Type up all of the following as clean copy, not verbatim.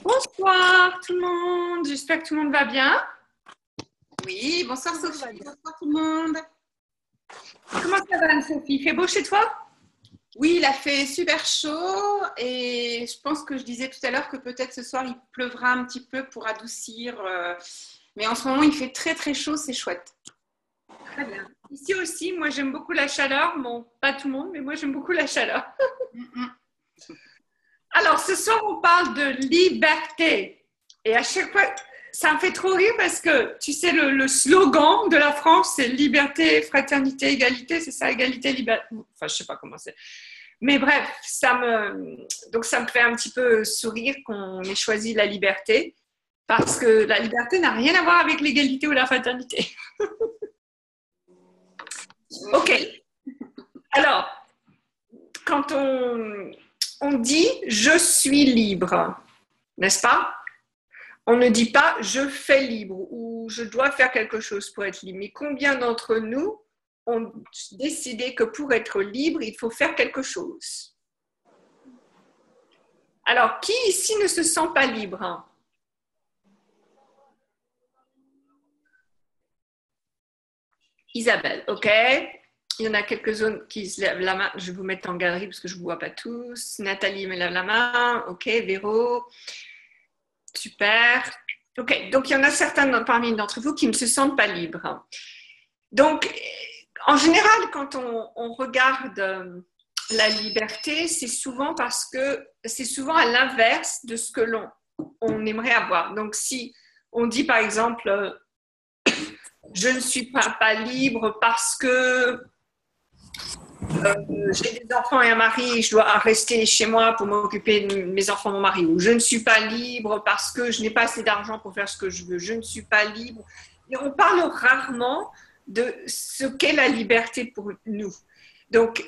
Bonsoir tout le monde, j'espère que tout le monde va bien. Oui, bonsoir Sophie, bonsoir tout le monde. Comment ça va Anne-Sophie? Il fait beau chez toi? Oui, il a fait super chaud et je pense que je disais tout à l'heure que peut-être ce soir il pleuvra un petit peu pour adoucir. Mais en ce moment il fait très très chaud, c'est chouette. Très bien. Ici aussi, moi j'aime beaucoup la chaleur. Bon, pas tout le monde, mais moi j'aime beaucoup la chaleur. Alors ce soir on parle de liberté. Et à chaque fois, ça me fait trop rire parce que tu sais, le slogan de la France c'est liberté, fraternité, égalité. C'est ça, égalité, liberté. Enfin, je sais pas comment c'est. Mais bref, donc ça me fait un petit peu sourire qu'on ait choisi la liberté, parce que la liberté n'a rien à voir avec l'égalité ou la fraternité. Ok. Alors, quand on dit « je suis libre », n'est-ce pas? On ne dit pas « je fais libre » ou « je dois faire quelque chose pour être libre ». Mais combien d'entre nous ont décidé que pour être libre, il faut faire quelque chose? Alors, qui ici ne se sent pas libre? Isabelle, ok. Il y en a quelques-uns qui se lèvent la main. Je vais vous mettre en galerie parce que je ne vous vois pas tous. Nathalie me lève la main. Ok, Véro. Super. Ok, donc il y en a certains parmi d'entre vous qui ne se sentent pas libres. Donc, en général, quand on regarde la liberté, c'est souvent parce que c'est souvent à l'inverse de ce que on aimerait avoir. Donc, si on dit par exemple, je ne suis pas libre parce que j'ai des enfants et un mari et je dois rester chez moi pour m'occuper de mes enfants et mon mari, ou je ne suis pas libre parce que je n'ai pas assez d'argent pour faire ce que je veux, je ne suis pas libre. Et on parle rarement de ce qu'est la liberté pour nous. Donc,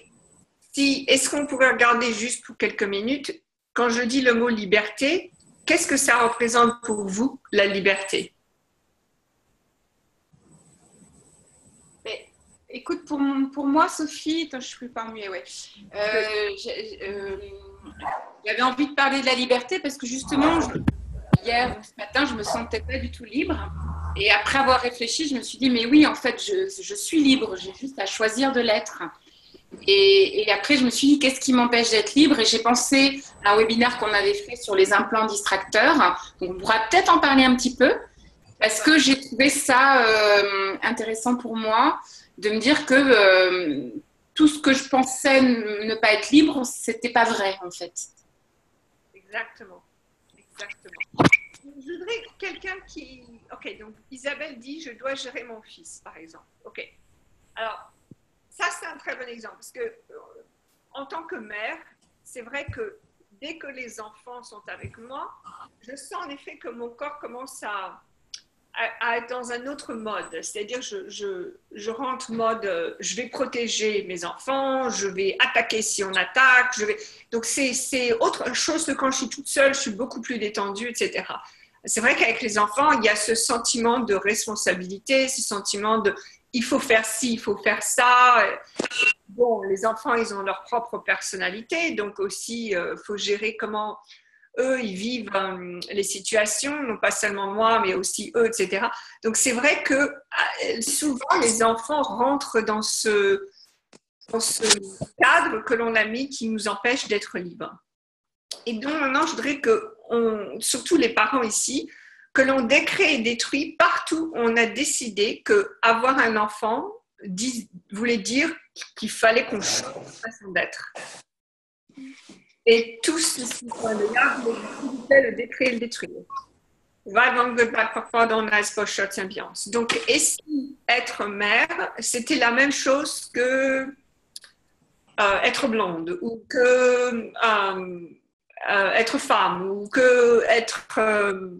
est-ce qu'on pourrait regarder juste pour quelques minutes, quand je dis le mot liberté, qu'est-ce que ça représente pour vous, la liberté? Écoute, pour moi, Sophie, attends, je ne suis pas muée, ouais. J'avais envie de parler de la liberté parce que justement, hier, ce matin, je ne me sentais pas du tout libre. Et après avoir réfléchi, je me suis dit, mais oui, en fait, je suis libre, j'ai juste à choisir de l'être. Et après, je me suis dit, qu'est-ce qui m'empêche d'être libre? Et j'ai pensé à un webinaire qu'on avait fait sur les implants distracteurs. Donc, on pourra peut-être en parler un petit peu parce que j'ai trouvé ça intéressant pour moi de me dire que tout ce que je pensais ne pas être libre, c'était pas vrai en fait. Exactement. Exactement. Je voudrais quelqu'un qui... Ok, donc Isabelle dit, je dois gérer mon fils, par exemple. Ok. Alors, ça c'est un très bon exemple, parce que en tant que mère, c'est vrai que dès que les enfants sont avec moi, je sens en effet que mon corps commence à être dans un autre mode. C'est-à-dire, je rentre mode, je vais protéger mes enfants, je vais attaquer si on attaque. Donc, c'est autre chose que quand je suis toute seule, je suis beaucoup plus détendue, etc. C'est vrai qu'avec les enfants, il y a ce sentiment de responsabilité, ce sentiment de il faut faire ci, il faut faire ça. Bon, les enfants, ils ont leur propre personnalité, donc aussi, il faut gérer comment eux, ils vivent les situations, non pas seulement moi, mais aussi eux, etc. Donc, c'est vrai que souvent, les enfants rentrent dans ce cadre que l'on a mis qui nous empêche d'être libres. Et donc, maintenant, je voudrais que, surtout les parents ici, que l'on décrée et détruit partout où on a décidé qu'avoir un enfant voulait dire qu'il fallait qu'on change de façon d'être. Et tous ceci, le décret et le détruire. Donc, et si être mère, c'était la même chose que être blonde, ou que être femme, ou que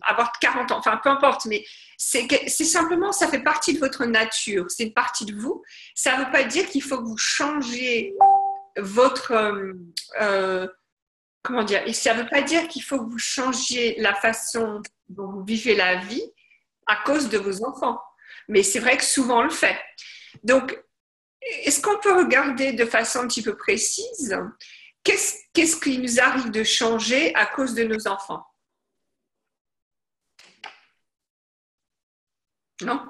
avoir 40 ans, enfin peu importe, mais c'est simplement, ça fait partie de votre nature, c'est une partie de vous. Ça ne veut pas dire qu'il faut que vous changiez votre... comment dire, et ça ne veut pas dire qu'il faut que vous changiez la façon dont vous vivez la vie à cause de vos enfants. Mais c'est vrai que souvent on le fait. Donc, est-ce qu'on peut regarder de façon un petit peu précise qu'est-ce qui nous arrive de changer à cause de nos enfants? Non?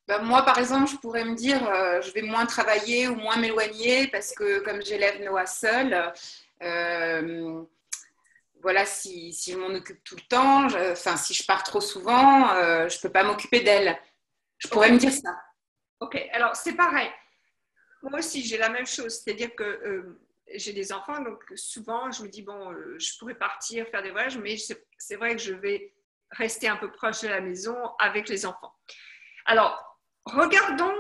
Ben, moi, par exemple, je pourrais me dire, je vais moins travailler ou moins m'éloigner parce que comme j'élève Noah seul, voilà, si je m'en occupe tout le temps, enfin, si je pars trop souvent, je ne peux pas m'occuper d'elle. Je pourrais me dire ça. Ok, alors c'est pareil. Moi aussi, j'ai la même chose. C'est-à-dire que j'ai des enfants, donc souvent, je me dis, bon, je pourrais partir, faire des voyages, mais c'est vrai que je vais rester un peu proche de la maison avec les enfants. Alors, regardons,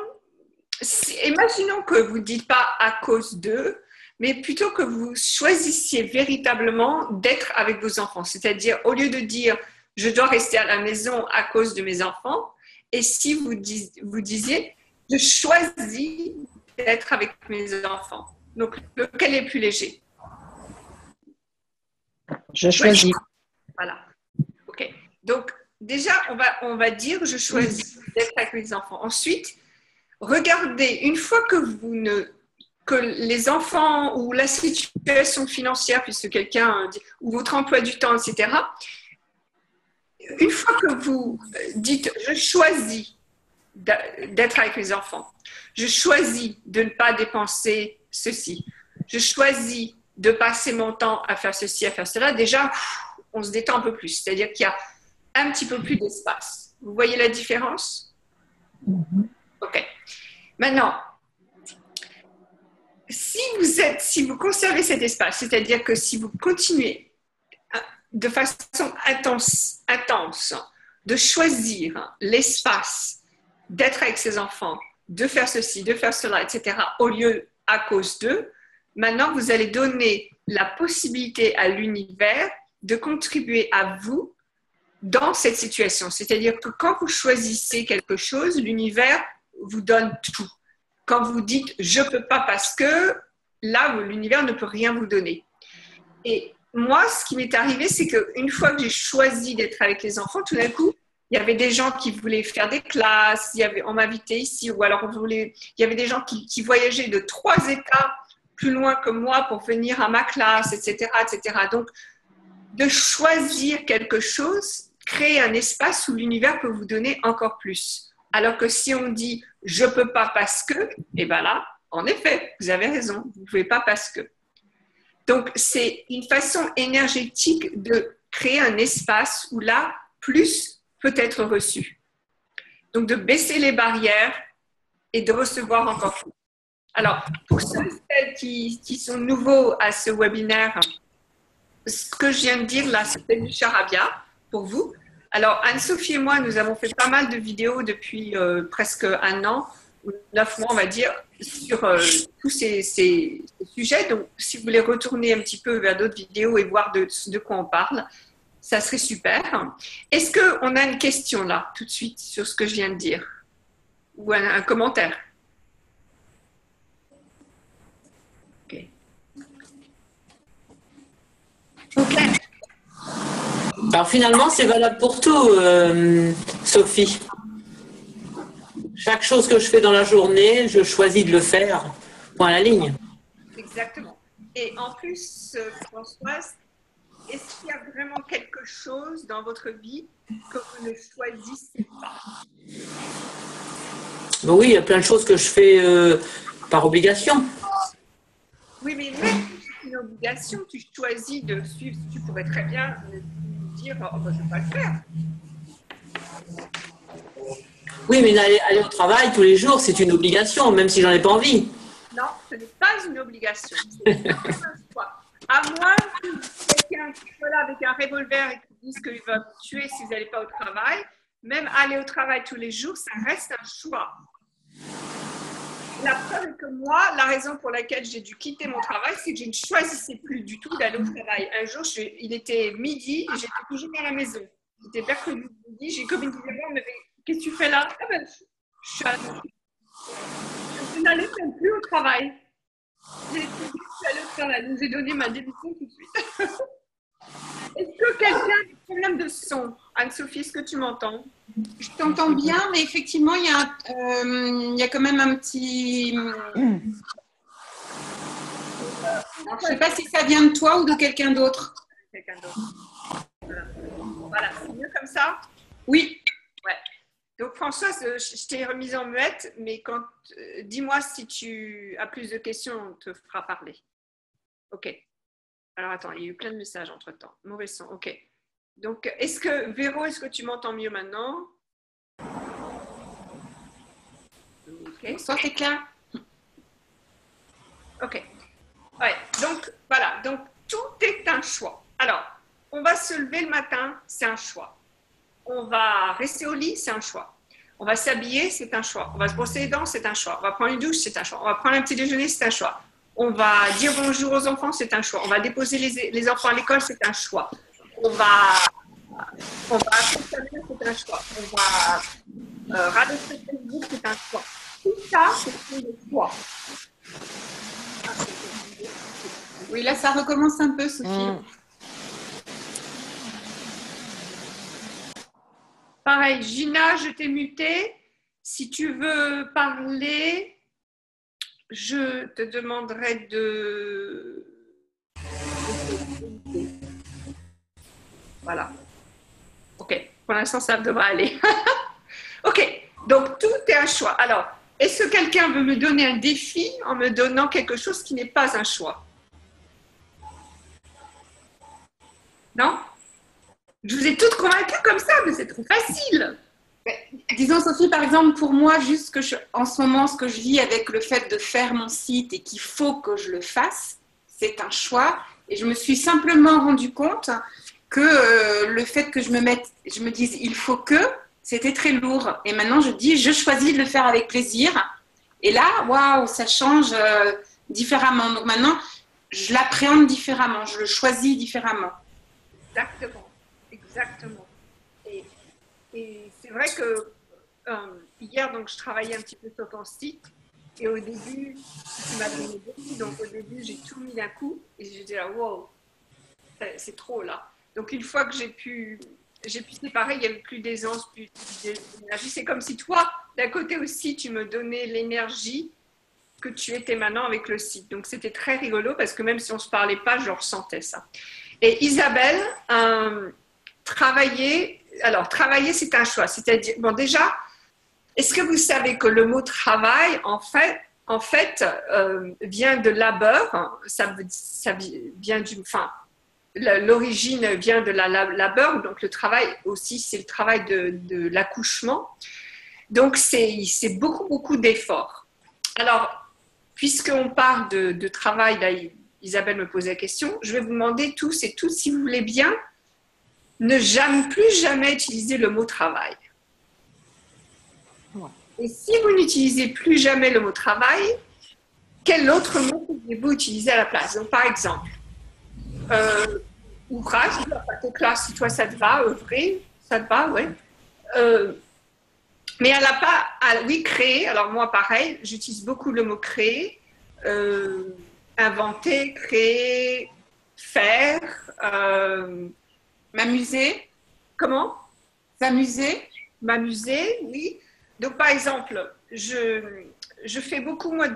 imaginons que vous ne dites pas à cause d'eux, mais plutôt que vous choisissiez véritablement d'être avec vos enfants. C'est-à-dire, au lieu de dire, je dois rester à la maison à cause de mes enfants, et si vous disiez, je choisis d'être avec mes enfants. Donc, lequel est plus léger? Je choisis. Voilà. OK. Donc, déjà, on va dire, je choisis d'être avec mes enfants. Ensuite, regardez, une fois que les enfants ou la situation financière, puisque quelqu'un dit, ou votre emploi du temps, etc., une fois que vous dites, je choisis d'être avec mes enfants, je choisis de ne pas dépenser ceci, je choisis de passer mon temps à faire ceci, à faire cela, déjà, on se détend un peu plus. C'est-à-dire qu'il y a un petit peu plus d'espace. Vous voyez la différence? OK. Maintenant, si vous conservez cet espace, c'est-à-dire que si vous continuez de façon intense de choisir l'espace d'être avec ses enfants, de faire ceci, de faire cela, etc., au lieu à cause d'eux, maintenant vous allez donner la possibilité à l'univers de contribuer à vous dans cette situation. C'est-à-dire que quand vous choisissez quelque chose, l'univers vous donne tout. Quand vous dites « je ne peux pas parce que », là, l'univers ne peut rien vous donner. Et moi, ce qui m'est arrivé, c'est qu'une fois que j'ai choisi d'être avec les enfants, tout d'un coup, il y avait des gens qui voulaient faire des classes, on m'invitait ici, ou alors il y avait des gens qui voyageaient de 3 États plus loin que moi pour venir à ma classe, etc., etc. Donc, de choisir quelque chose, créer un espace où l'univers peut vous donner encore plus. Alors que si on dit « je ne peux pas parce que », et bien là, en effet, vous avez raison, vous ne pouvez pas parce que. Donc, c'est une façon énergétique de créer un espace où là, plus peut être reçu. Donc, de baisser les barrières et de recevoir encore plus. Alors, pour ceux et celles qui sont nouveaux à ce webinaire, ce que je viens de dire là, c'était du charabia pour vous. Alors, Anne-Sophie et moi, nous avons fait pas mal de vidéos depuis presque 1 an, ou 9 mois, on va dire, sur tous ces sujets. Donc, si vous voulez retourner un petit peu vers d'autres vidéos et voir de quoi on parle, ça serait super. Est-ce qu'on a une question là, tout de suite, sur ce que je viens de dire? Ou un commentaire? OK. OK. Alors finalement, c'est valable pour tout, Sophie. Chaque chose que je fais dans la journée, je choisis de le faire. Point à la ligne. Exactement. Et en plus, Françoise, est-ce qu'il y a vraiment quelque chose dans votre vie que vous ne choisissez pas? Ben oui, il y a plein de choses que je fais par obligation. Oui, mais même si c'est une obligation, tu choisis de suivre. Tu pourrais très bien dire oh, ben, je ne vais pas le faire. Oui, mais aller au travail tous les jours, c'est une obligation, même si j'en ai pas envie. Non, ce n'est pas une obligation. C'est un choix. À moins que quelqu'un qui soit là avec un revolver et qui dise qu'il va vous tuer si vous n'allez pas au travail, même aller au travail tous les jours, ça reste un choix. La preuve est que moi, la raison pour laquelle j'ai dû quitter mon travail, c'est que je ne choisissais plus du tout d'aller au travail. Un jour, il était midi et j'étais toujours à la maison. C'était mercredi midi, j'ai comme une disait, mais qu'est-ce que tu fais là? Ah ben, je suis à la maison. Je n'allais même plus au travail. J'ai dit que j'allais au travail, donc j'ai donné ma démission tout de suite. Est-ce que quelqu'un a des problèmes de son? Anne-Sophie, est-ce que tu m'entends? Je t'entends bien, mais effectivement, il y a quand même un petit... Alors, je ne sais pas si ça vient de toi ou de quelqu'un d'autre. Quelqu'un d'autre. Voilà, c'est mieux comme ça? Oui. Ouais. Donc Françoise, je t'ai remise en muette, mais dis-moi si tu as plus de questions, on te fera parler. Ok. Alors attends, il y a eu plein de messages entre-temps. Mauvais son, ok. Donc, Véro, est-ce que tu m'entends mieux maintenant? Ok. Bonsoir, c'est clair. Ok. Ouais, donc voilà, donc tout est un choix. Alors, on va se lever le matin, c'est un choix. On va rester au lit, c'est un choix. On va s'habiller, c'est un choix. On va se brosser les dents, c'est un choix. On va prendre une douche, c'est un choix. On va prendre un petit déjeuner, c'est un choix. On va dire bonjour aux enfants, c'est un choix. On va déposer les enfants à l'école, c'est un choix. On va appeler sa mère, c'est un choix. On va radoter Facebook, c'est un choix. Tout ça, c'est des choix. Oui, là, ça recommence un peu, Sophie. Pareil, Gina, je t'ai mutée. Si tu veux parler, je te demanderai de... Voilà. Ok, pour l'instant, ça devrait aller. Ok, donc tout est un choix. Alors, est-ce que quelqu'un veut me donner un défi en me donnant quelque chose qui n'est pas un choix? Non? Je vous ai toutes convaincues comme ça, mais c'est trop facile. Disons, Sophie, par exemple, pour moi, juste en ce moment, ce que je vis avec le fait de faire mon site et qu'il faut que je le fasse, c'est un choix. Et je me suis simplement rendu compte que le fait que je me dise il faut que, c'était très lourd. Et maintenant, je dis je choisis de le faire avec plaisir. Et là, waouh, ça change différemment. Donc maintenant, je l'appréhende différemment, je le choisis différemment. Exactement, exactement. Et c'est vrai que hier, donc, je travaillais un petit peu sur ton site. Et au début, tu m'as donné beaucoup. Donc au début, j'ai tout mis d'un coup. Et j'ai dit, wow, c'est trop là. Donc une fois que j'ai pu séparer, il n'y avait plus d'aisance, plus d'énergie. C'est comme si toi, d'un côté aussi, tu me donnais l'énergie que tu étais maintenant avec le site. Donc c'était très rigolo parce que même si on ne se parlait pas, je ressentais ça. Et Isabelle, travailler, c'est un choix. C'est-à-dire, bon, déjà, est-ce que vous savez que le mot travail, en fait vient de labeur, ça vient l'origine vient de la labeur, donc le travail aussi, c'est le travail de l'accouchement. Donc, c'est beaucoup, beaucoup d'efforts. Alors, puisqu'on parle de travail, là, Isabelle me posait la question, je vais vous demander tous et toutes, si vous voulez bien, ne plus jamais utiliser le mot travail. Et si vous n'utilisez plus jamais le mot travail, quel autre mot pouvez-vous utiliser à la place? Donc, par exemple, ouvrage, classe, si toi ça te va, œuvrer, ça te va, ouais. Mais elle n'a pas, oui, créer, alors moi pareil, j'utilise beaucoup le mot créer, inventer, créer, faire, m'amuser. Comment? S'amuser. M'amuser, oui. Donc, par exemple, je fais beaucoup, moi,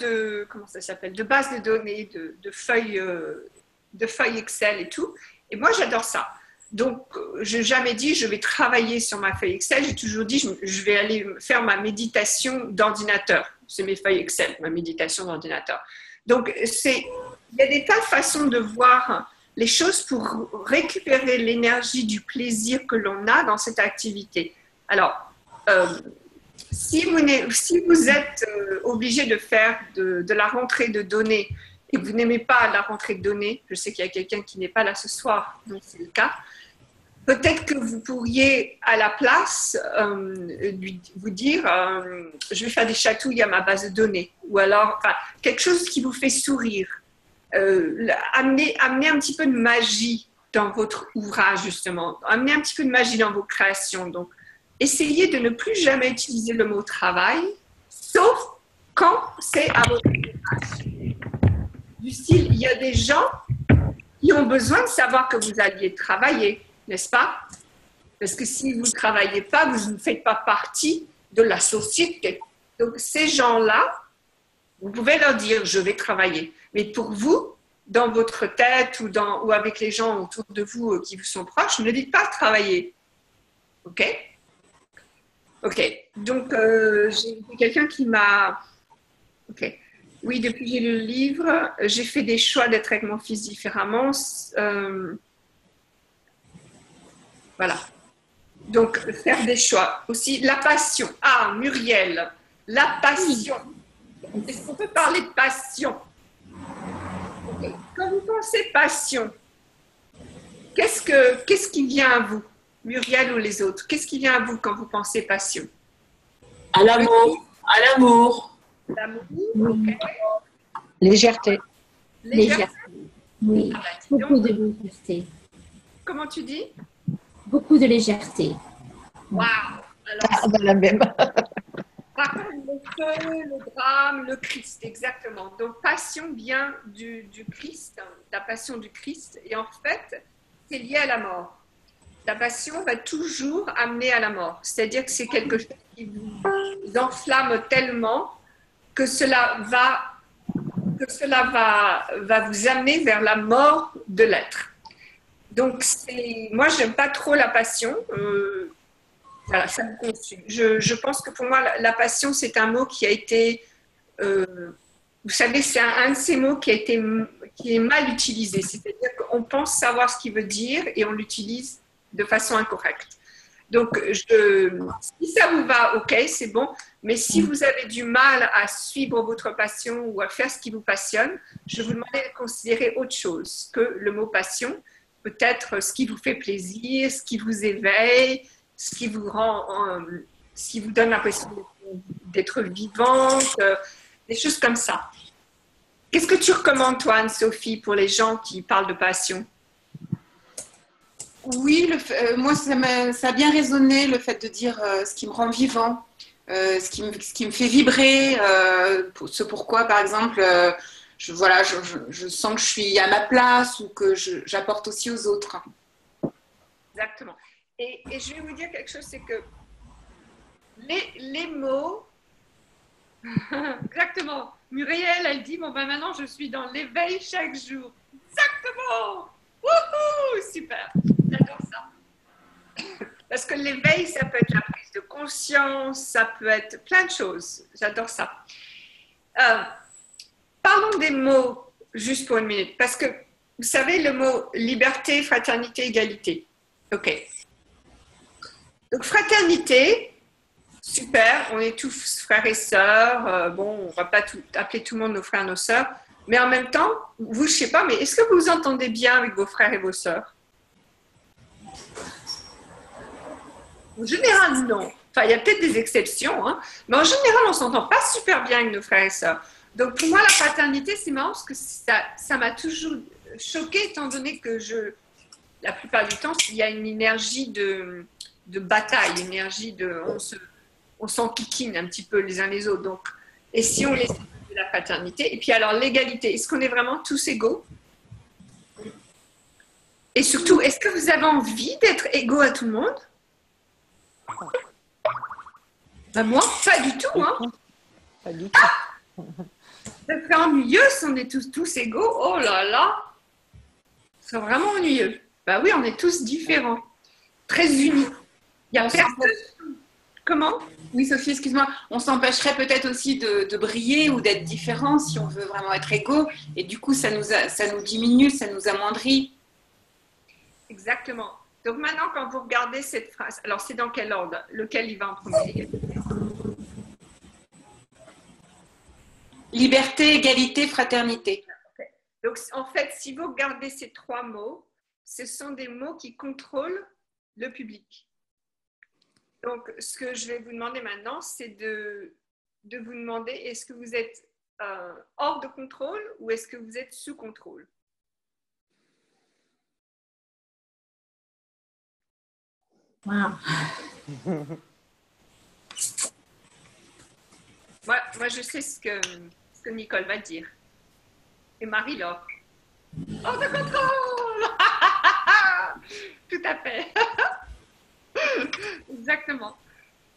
comment ça s'appelle, de bases de données, de feuilles Excel et tout. Et moi, j'adore ça. Donc, je n'ai jamais dit, je vais travailler sur ma feuille Excel. J'ai toujours dit, je vais aller faire ma méditation d'ordinateur. C'est mes feuilles Excel, ma méditation d'ordinateur. Donc, il y a des tas de façons de voir les choses pour récupérer l'énergie du plaisir que l'on a dans cette activité. Alors, si vous êtes obligé de faire de la rentrée de données et que vous n'aimez pas la rentrée de données, je sais qu'il y a quelqu'un qui n'est pas là ce soir, donc c'est le cas, peut-être que vous pourriez à la place vous dire je vais faire des chatouilles à ma base de données, ou alors quelque chose qui vous fait sourire. Amener un petit peu de magie dans votre ouvrage, justement. Amener un petit peu de magie dans vos créations. Donc, essayez de ne plus jamais utiliser le mot travail, sauf quand c'est à votre ouvrage. Du style, il y a des gens qui ont besoin de savoir que vous alliez travailler, n'est-ce pas? Parce que si vous ne travaillez pas, vous ne faites pas partie de la société. Donc, ces gens-là, vous pouvez leur dire « je vais travailler ». Mais pour vous, dans votre tête ou avec les gens autour de vous qui vous sont proches, ne dites pas « travailler ». OK? Ok, donc j'ai quelqu'un qui m'a... Ok, oui, depuis que j'ai lu le livre, j'ai fait des choix d'être avec mon fils différemment. Voilà. Donc, faire des choix. Aussi, la passion. Ah, Muriel, la passion. Est-ce qu'on peut parler de passion? Ok. Quand vous pensez passion, qu'est-ce qui vient à vous? Muriel ou les autres, qu'est-ce qui vient à vous quand vous pensez passion? À l'amour, à l'amour. L'amour, Oui. ok. Légèreté. Légèreté. Oui, Ah bah, dis beaucoup donc. de légèreté. Comment tu dis? Beaucoup de légèreté. Waouh! Alors, Ah, ben, la même. par contre, le feu, le drame, le Christ, exactement. Donc, passion vient du Christ, hein, la passion du Christ. Et en fait, c'est lié à la mort. La passion va toujours amener à la mort. C'est-à-dire que c'est quelque chose qui vous enflamme tellement que cela va vous amener vers la mort de l'être. Donc, moi, j'aime pas trop la passion. Voilà, ça me consume. Je pense que pour moi, la passion, c'est un mot qui a été, vous savez, c'est un de ces mots qui est mal utilisé. C'est-à-dire qu'on pense savoir ce qu'il veut dire et on l'utilise de façon incorrecte. Donc, si ça vous va, ok, c'est bon. Mais si vous avez du mal à suivre votre passion ou à faire ce qui vous passionne, je vous demande de considérer autre chose que le mot passion. Peut-être ce qui vous fait plaisir, ce qui vous éveille, ce qui vous ce qui vous donne l'impression d'être vivante, des choses comme ça. Qu'est-ce que tu recommandes, toi, Anne-Sophie, pour les gens qui parlent de passion? Oui, moi, ça a bien résonné, le fait de dire ce qui me rend vivant, ce qui me fait vibrer, ce pourquoi, par exemple, je sens que je suis à ma place ou que j'apporte aussi aux autres. Exactement. Et je vais vous dire quelque chose, c'est que les mots, exactement, Muriel, elle dit, bon ben maintenant je suis dans l'éveil chaque jour. Exactement. Wouhou, super, j'adore ça. Parce que l'éveil, ça peut être la prise de conscience, ça peut être plein de choses. J'adore ça. Parlons des mots juste pour une minute, parce que vous savez le mot liberté, fraternité, égalité. Ok. Donc fraternité, super, on est tous frères et sœurs. Bon, on ne va pas appeler tout le monde nos frères et nos sœurs, mais en même temps, vous, je ne sais pas, mais est-ce que vous vous entendez bien avec vos frères et vos sœurs? En général, non. Enfin, il y a peut-être des exceptions, hein, mais en général, on ne s'entend pas super bien avec nos frères et sœurs. Donc pour moi, la fraternité, c'est marrant parce que ça m'a toujours choquée, étant donné que la plupart du temps, il y a une énergie de bataille, une énergie on s'enquiquine un petit peu les uns les autres. Donc, et si on laisse de la fraternité, et puis alors l'égalité, est-ce qu'on est vraiment tous égaux? Et surtout, est-ce que vous avez envie d'être égaux à tout le monde? Ben moi, pas du tout, hein. Pas du tout. Ça serait ennuyeux si on est tous égaux. Oh là là, c'est vraiment ennuyeux. Ben oui, on est tous différents, très unis. Il y a personne. Comment? Oui, Sophie, excuse-moi, on s'empêcherait peut-être aussi de briller ou d'être différent si on veut vraiment être égaux. Et du coup, ça nous diminue, ça nous amoindrit. Exactement. Donc maintenant, quand vous regardez cette phrase, alors c'est dans quel ordre? Lequel il va en premier? Liberté, égalité, fraternité. Okay. Donc en fait, si vous regardez ces trois mots, ce sont des mots qui contrôlent le public. Donc ce que je vais vous demander maintenant, c'est de vous demander, est-ce que vous êtes hors de contrôle ou est-ce que vous êtes sous contrôle? Wow. Moi, je sais ce que Nicole va dire. Et Marie-Laure. Hors de contrôle! Tout à fait. Exactement.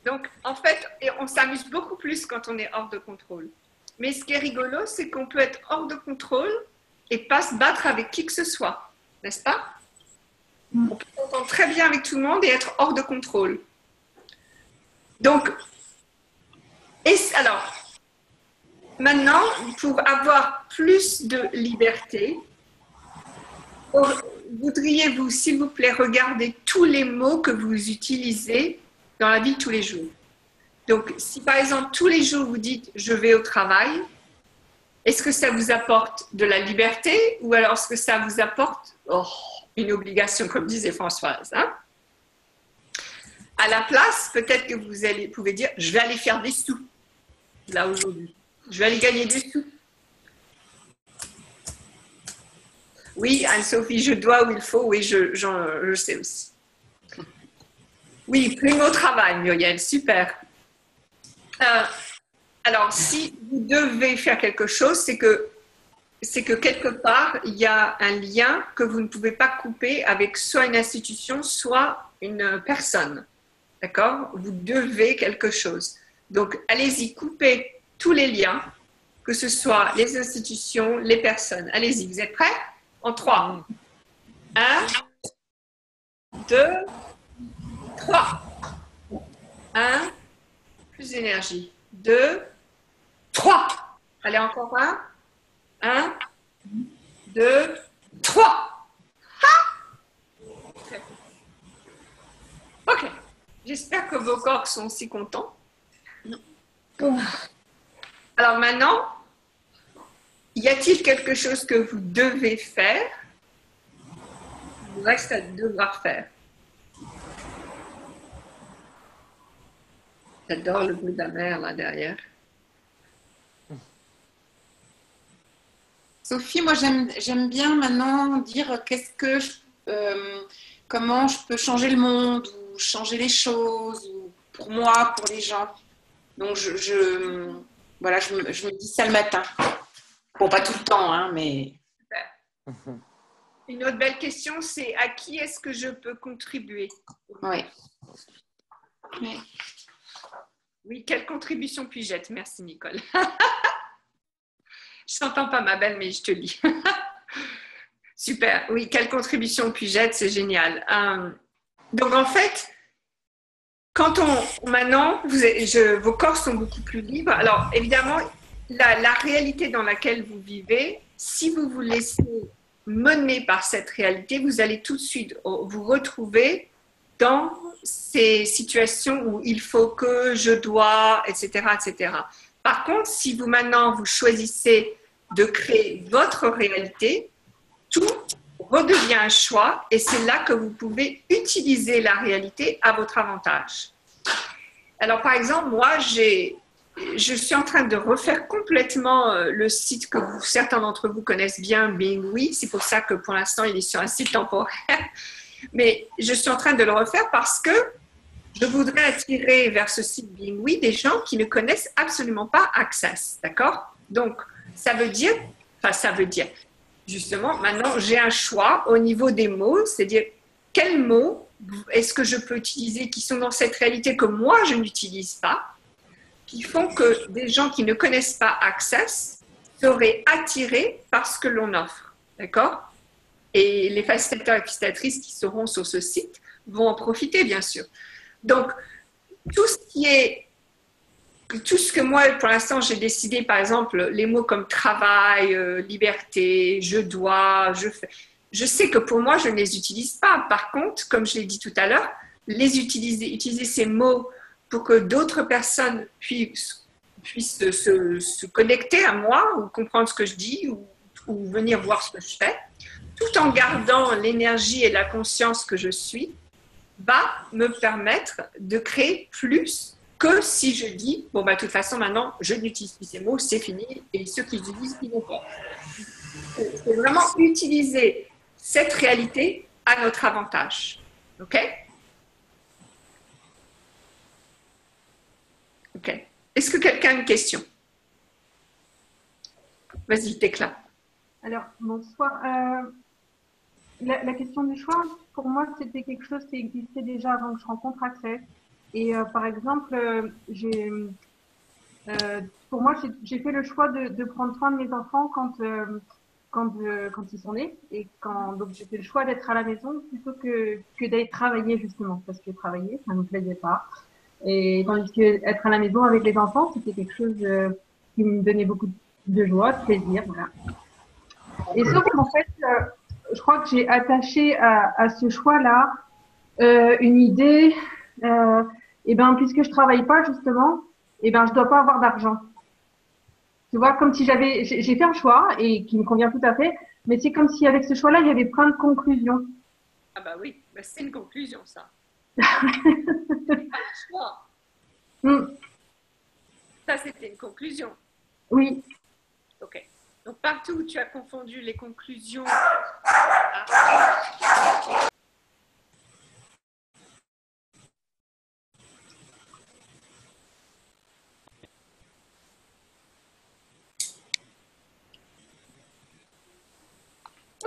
Donc, en fait, on s'amuse beaucoup plus quand on est hors de contrôle. Mais ce qui est rigolo, c'est qu'on peut être hors de contrôle et pas se battre avec qui que ce soit. N'est-ce pas? On peut s'entendre très bien avec tout le monde et être hors de contrôle. Donc, alors, maintenant, pour avoir plus de liberté, voudriez-vous, s'il vous plaît, regarder tous les mots que vous utilisez dans la vie de tous les jours? Donc, si par exemple, tous les jours, vous dites « je vais au travail », est-ce que ça vous apporte de la liberté ou alors est-ce que ça vous apporte une obligation, comme disait Françoise, hein? À la place, peut-être que vous pouvez dire « je vais aller faire des sous, là aujourd'hui. Je vais aller gagner des sous. » Oui, Anne-Sophie, je dois où il faut, oui, je sais aussi. Oui, prime au travail, Muriel, super. Alors, si vous devez faire quelque chose, c'est que quelque part, il y a un lien que vous ne pouvez pas couper avec soit une institution, soit une personne. D'accord? Vous devez quelque chose. Donc, allez-y, coupez tous les liens, que ce soit les institutions, les personnes. Allez-y, vous êtes prêts? En 3. 1, 2, 3. 1, plus d'énergie. 2, 3. Allez, encore un. 1, 2, 3. Ok. J'espère que vos corps sont aussi contents. Alors maintenant, y a-t-il quelque chose que vous devez faire? Il vous reste à devoir faire. J'adore le bruit de la mer là derrière. Sophie, moi j'aime bien maintenant dire comment je peux changer le monde ou changer les choses ou pour moi, pour les gens. Donc voilà, je me dis ça le matin. Bon, pas tout le temps, hein, mais. Une autre belle question, c'est à qui est-ce que je peux contribuer? Oui. Oui, quelle contribution puis-je être? Merci Nicole. Je t'entends pas ma belle, mais je te lis. Super, oui, quelle contribution puis-je être? C'est génial. Donc en fait, quand maintenant, vos corps sont beaucoup plus libres. Alors évidemment, la réalité dans laquelle vous vivez, si vous vous laissez mener par cette réalité, vous allez tout de suite vous retrouver dans ces situations où il faut que, je dois, etc., etc. Par contre, si vous maintenant vous choisissez de créer votre réalité, tout redevient un choix et c'est là que vous pouvez utiliser la réalité à votre avantage. Alors par exemple, moi, je suis en train de refaire complètement le site que certains d'entre vous connaissent bien, Being We. C'est pour ça que pour l'instant, il est sur un site temporaire. Mais je suis en train de le refaire parce que je voudrais attirer vers ce site Being We des gens qui ne connaissent absolument pas Access. D'accord? Donc, ça veut dire, justement, maintenant, j'ai un choix au niveau des mots, c'est-à-dire quels mots est-ce que je peux utiliser qui sont dans cette réalité que moi, je n'utilise pas, qui font que des gens qui ne connaissent pas Access seraient attirés par ce que l'on offre. D'accord? Et les facilitateurs et facilitatrices qui seront sur ce site vont en profiter, bien sûr. Donc, tout ce que moi, pour l'instant, j'ai décidé, par exemple, les mots comme travail, liberté, je dois, je fais, je sais que pour moi, je ne les utilise pas. Par contre, comme je l'ai dit tout à l'heure, utiliser ces mots pour que d'autres personnes puissent se connecter à moi ou comprendre ce que je dis ou venir voir ce que je fais, tout en gardant l'énergie et la conscience que je suis, va me permettre de créer plus que si je dis, bon, bah, de toute façon, maintenant, je n'utilise plus ces mots, c'est fini, et ceux qui utilisent, ils vont pas. C'est vraiment utiliser cette réalité à notre avantage. OK? OK. Est-ce que quelqu'un a une question? Vas-y, t'éclate. Alors, bonsoir. La question du choix, pour moi, c'était quelque chose qui existait déjà avant que je rencontre Access. Et par exemple, pour moi, j'ai fait le choix de prendre soin de mes enfants quand ils sont nés. Et donc, j'ai fait le choix d'être à la maison plutôt que d'aller travailler, justement, parce que travailler, ça ne me plaisait pas. Et tandis que être à la maison avec les enfants, c'était quelque chose qui me donnait beaucoup de joie, de plaisir. Voilà. Et sauf qu'en fait, je crois que j'ai attaché à ce choix-là une idée. Et ben, puisque je travaille pas justement, et ben, je dois pas avoir d'argent. Tu vois, comme si j'ai fait un choix et qui me convient tout à fait, mais c'est comme si avec ce choix-là, il y avait plein de conclusions. Ah bah oui, bah c'est une conclusion, ça. Pas le choix. Ça, c'était une conclusion. Oui. Ok. Donc, partout où tu as confondu les conclusions.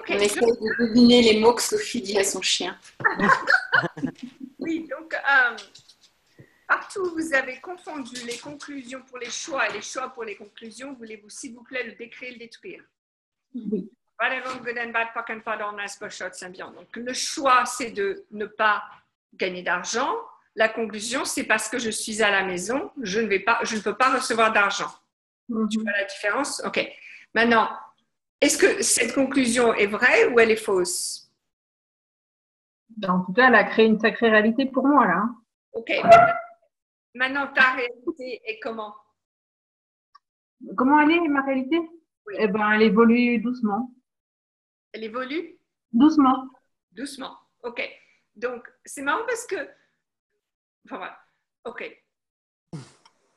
On essaie de deviner les mots que Sophie dit à son chien. Oui, donc, partout où vous avez confondu les conclusions pour les choix et les choix pour les conclusions, voulez-vous, s'il vous plaît, le décrire et le détruire? Oui. Good and bad, pock and pardon, nice shot, c'est bien. Donc, le choix, c'est de ne pas gagner d'argent. La conclusion, c'est parce que je suis à la maison, je ne peux pas recevoir d'argent. Tu vois la différence? Ok. Maintenant, est-ce que cette conclusion est vraie ou elle est fausse? En tout cas, elle a créé une sacrée réalité pour moi, là. Ok. Maintenant, ta réalité est comment? Comment elle est, ma réalité? Oui. Eh ben, elle évolue doucement. Elle évolue? Doucement. Doucement. Ok. Donc, c'est marrant parce que... Enfin, voilà. Ok.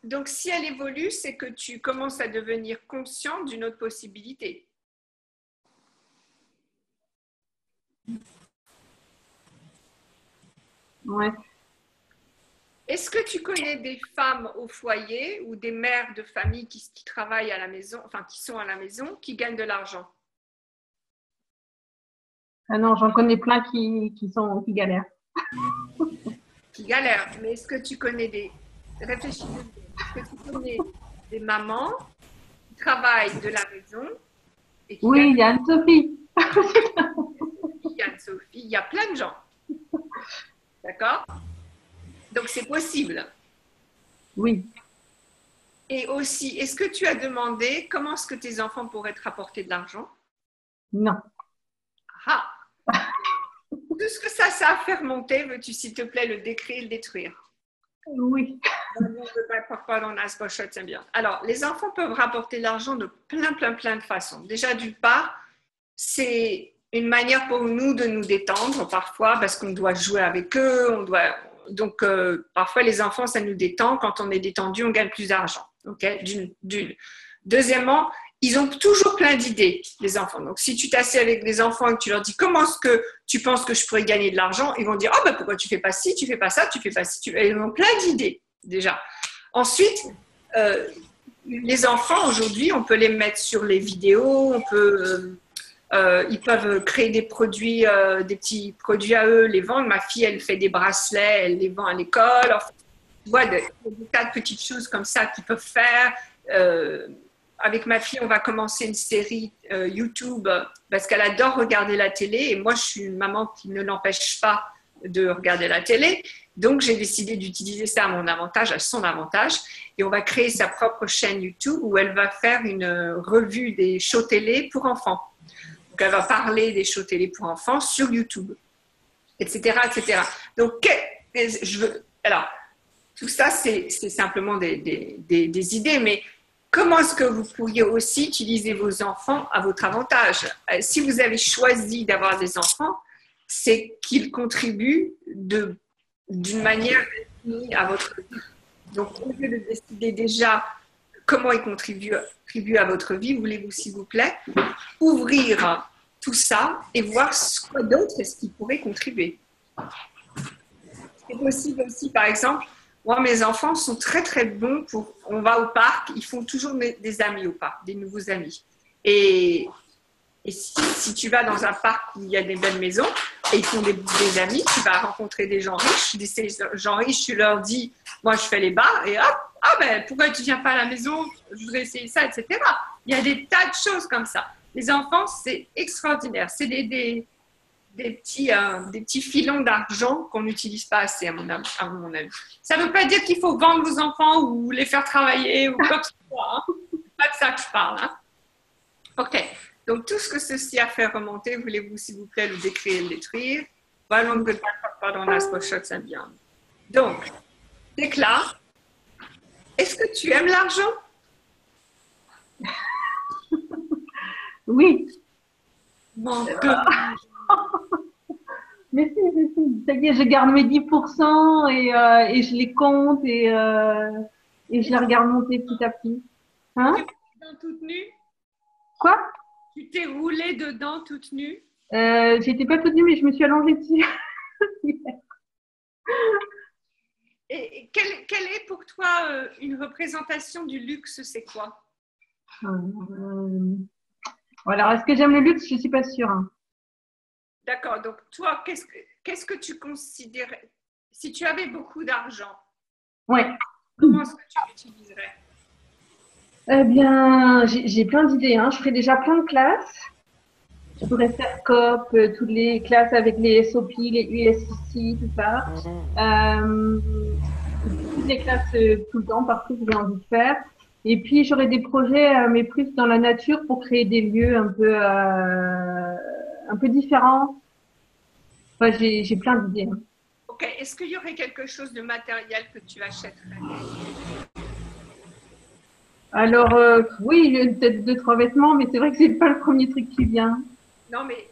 Donc, si elle évolue, c'est que tu commences à devenir conscient d'une autre possibilité. Ouais. Est-ce que tu connais des femmes au foyer ou des mères de famille qui travaillent à la maison, enfin qui sont à la maison, qui gagnent de l'argent? Ah non, j'en connais plein qui galèrent. Qui galèrent. Mais est-ce que tu connais des... Réfléchis. Est-ce que tu connais des mamans qui travaillent de la maison et qui Oui, gagnent... il y a Anne-Sophie. Il y a Anne-Sophie, il y a plein de gens. D'accord? Donc, c'est possible. Oui. Et aussi, est-ce que tu as demandé comment est-ce que tes enfants pourraient te rapporter de l'argent? Non. Ah! Tout ce que ça a fait remonter, veux-tu s'il te plaît le décrire et le détruire? Oui. Alors, les enfants peuvent rapporter de l'argent de plein de façons. Déjà, d'une part, c'est une manière pour nous de nous détendre parfois parce qu'on doit jouer avec eux. Donc, parfois, les enfants, ça nous détend. Quand on est détendu, on gagne plus d'argent. Okay? Deuxièmement, ils ont toujours plein d'idées, les enfants. Donc, si tu t'assieds avec les enfants et que tu leur dis comment est-ce que tu penses que je pourrais gagner de l'argent, ils vont dire « Oh, ben pourquoi tu fais pas ci, tu fais pas ça, tu fais pas ci. » Ils ont plein d'idées, déjà. Ensuite, les enfants, aujourd'hui, on peut les mettre sur les vidéos, ils peuvent créer des produits, des petits produits à eux, les vendre. Ma fille, elle fait des bracelets, elle les vend à l'école. Enfin, tu vois, des tas de petites choses comme ça qu'ils peuvent faire. Avec ma fille, on va commencer une série YouTube parce qu'elle adore regarder la télé et moi, je suis une maman qui ne l'empêche pas de regarder la télé. Donc, j'ai décidé d'utiliser ça à mon avantage, à son avantage. Et on va créer sa propre chaîne YouTube où elle va faire une revue des shows télé pour enfants. Donc, elle va parler des shows télé pour enfants sur YouTube, etc., etc. Donc, alors, tout ça, c'est simplement des idées, mais comment est-ce que vous pourriez aussi utiliser vos enfants à votre avantage? Si vous avez choisi d'avoir des enfants, c'est qu'ils contribuent d'une manière à votre vie. Donc, au lieu de décider déjà comment ils contribuent à votre vie, voulez-vous, s'il vous plaît, ouvrir tout ça et voir quoi d'autre est-ce qui pourrait contribuer. C'est possible aussi, par exemple, moi, mes enfants sont très bons on va au parc, ils font toujours des amis au parc, des nouveaux amis. Et si tu vas dans un parc où il y a des belles maisons et ils font des amis, tu vas rencontrer des gens riches. Ces gens riches, tu leur dis, moi, je fais les bars et hop, ah ben, pourquoi tu viens pas à la maison? Je voudrais essayer ça, etc. Il y a des tas de choses comme ça. Les enfants, c'est extraordinaire. C'est des des petits filons d'argent qu'on n'utilise pas assez, à mon avis. Ça ne veut pas dire qu'il faut vendre vos enfants ou les faire travailler ou quoi que ce soit. Hein. C'est pas de ça que je parle. Hein. OK. Donc, tout ce que ceci a fait remonter, voulez-vous, s'il vous plaît, le décrire et le détruire? Pardon, ça vient. Donc, déclare. Est-ce que tu aimes l'argent? Oui. Mon Mais si, ça y est, je garde mes 10% et je les compte et je les regarde monter petit à petit. Hein? toute nue? Quoi? Tu t'es roulée dedans toute nue? J'étais pas toute nue, mais je me suis allongée dessus. Et quelle est pour toi une représentation du luxe? C'est quoi? Alors, est-ce que j'aime le luxe? Je suis pas sûre. Hein. D'accord. Donc, toi, qu'est-ce que tu considérais? Si tu avais beaucoup d'argent, Ouais. comment est-ce que tu l'utiliserais? Eh bien, j'ai plein d'idées. Hein. Je ferais déjà plein de classes. Je pourrais faire COP, toutes les classes avec les SOP, les USCC, tout ça. Toutes les classes tout le temps, partout que j'ai envie de faire. Et puis, j'aurais des projets, mais plus dans la nature pour créer des lieux un peu différents. Enfin, j'ai plein d'idées. Hein. Ok. Est-ce qu'il y aurait quelque chose de matériel que tu achèterais? Alors, oui, peut-être 2-3 vêtements, mais c'est vrai que c'est pas le premier truc qui vient. Non, mais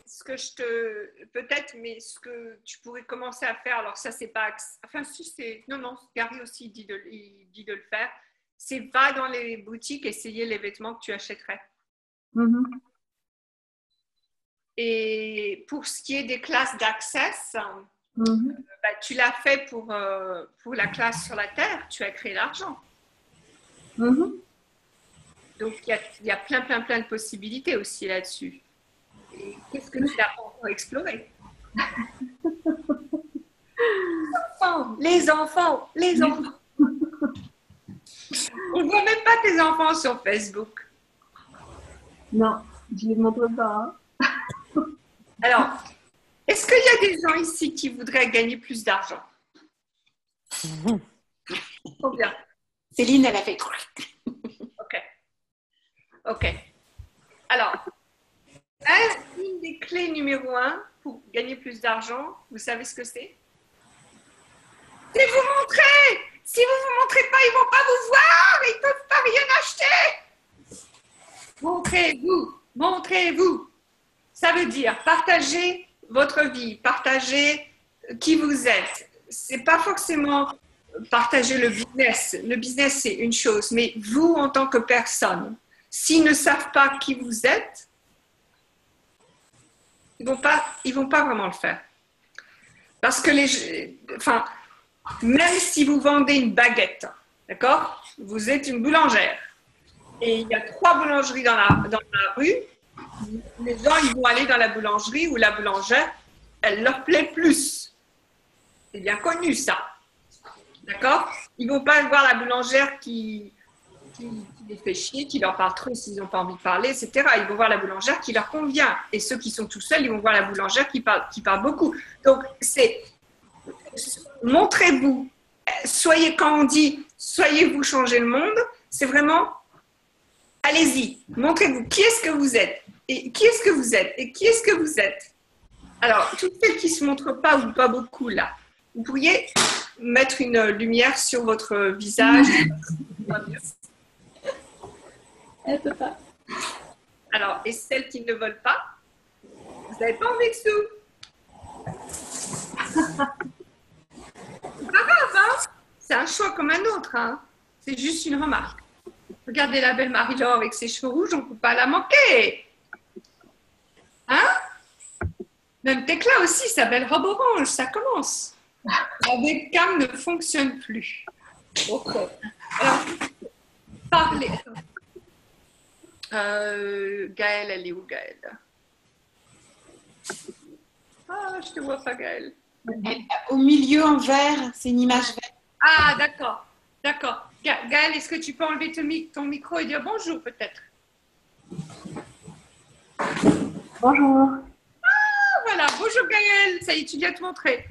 peut-être, mais ce que tu pourrais commencer à faire, alors ça, c'est pas, enfin, si c'est, non, Gary aussi dit il dit de le faire, c'est va dans les boutiques, essayer les vêtements que tu achèterais. Mm-hmm. Et pour ce qui est des classes d'access, Mm-hmm. Tu l'as fait pour la classe sur la Terre, tu as créé l'argent. Mm-hmm. Donc, il y a plein de possibilités aussi là-dessus. Et qu'est-ce que tu n'as pas encore exploré? Les enfants. On ne voit même pas tes enfants sur Facebook. Non, je ne les montre pas. Hein. Alors, est-ce qu'il y a des gens ici qui voudraient gagner plus d'argent? Trop bien. Céline, elle a fait. Ok. Alors, une des clés numéro 1 pour gagner plus d'argent, vous savez ce que c'est? C'est vous montrer. Si vous ne vous montrez pas, ils ne vont pas vous voir. Ils ne peuvent pas rien acheter. Montrez-vous. Ça veut dire partager votre vie, partager qui vous êtes. Ce n'est pas forcément partager le business. Le business, c'est une chose, mais vous en tant que personne. S'ils ne savent pas qui vous êtes, ils vont pas vraiment le faire. Parce que même si vous vendez une baguette, d'accord? Vous êtes une boulangère et il y a 3 boulangeries dans la rue. Les gens, ils vont aller dans la boulangerie où la boulangère, elle leur plaît plus. C'est bien connu, ça. D'accord? Ils ne vont pas voir la boulangère qui les fait chier, qui leur parle trop s'ils n'ont pas envie de parler, etc. Ils vont voir la boulangère qui leur convient. Et ceux qui sont tout seuls, ils vont voir la boulangère qui parle beaucoup. Donc, c'est montrez-vous. Quand on dit soyez-vous, changez le monde, c'est vraiment allez-y, montrez-vous. Qui est-ce que vous êtes? Et qui est-ce que vous êtes? Et qui est-ce que vous êtes? Alors, toutes celles qui ne se montrent pas ou pas beaucoup là, vous pourriez mettre une lumière sur votre visage. Elle peut pas. Alors, et celles qui ne veulent pas, vous n'avez pas envie de sous. C'est pas grave, hein? C'est un choix comme un autre, hein? C'est juste une remarque. Regardez la belle Marie-Laure avec ses cheveux rouges, on ne peut pas la manquer. Hein? Même Tecla aussi, sa belle robe orange, ça commence. La webcam ne fonctionne plus. Ok. Alors, parlez. Gaëlle, elle est où, Gaëlle? Ah, je te vois pas, Gaëlle. Au milieu en vert, c'est une image verte. Ah, d'accord. Gaëlle, est-ce que tu peux enlever ton micro et dire bonjour, peut-être? Bonjour. Ah, voilà, bonjour bonjour Gaëlle, ça y est, tu viens te montrer.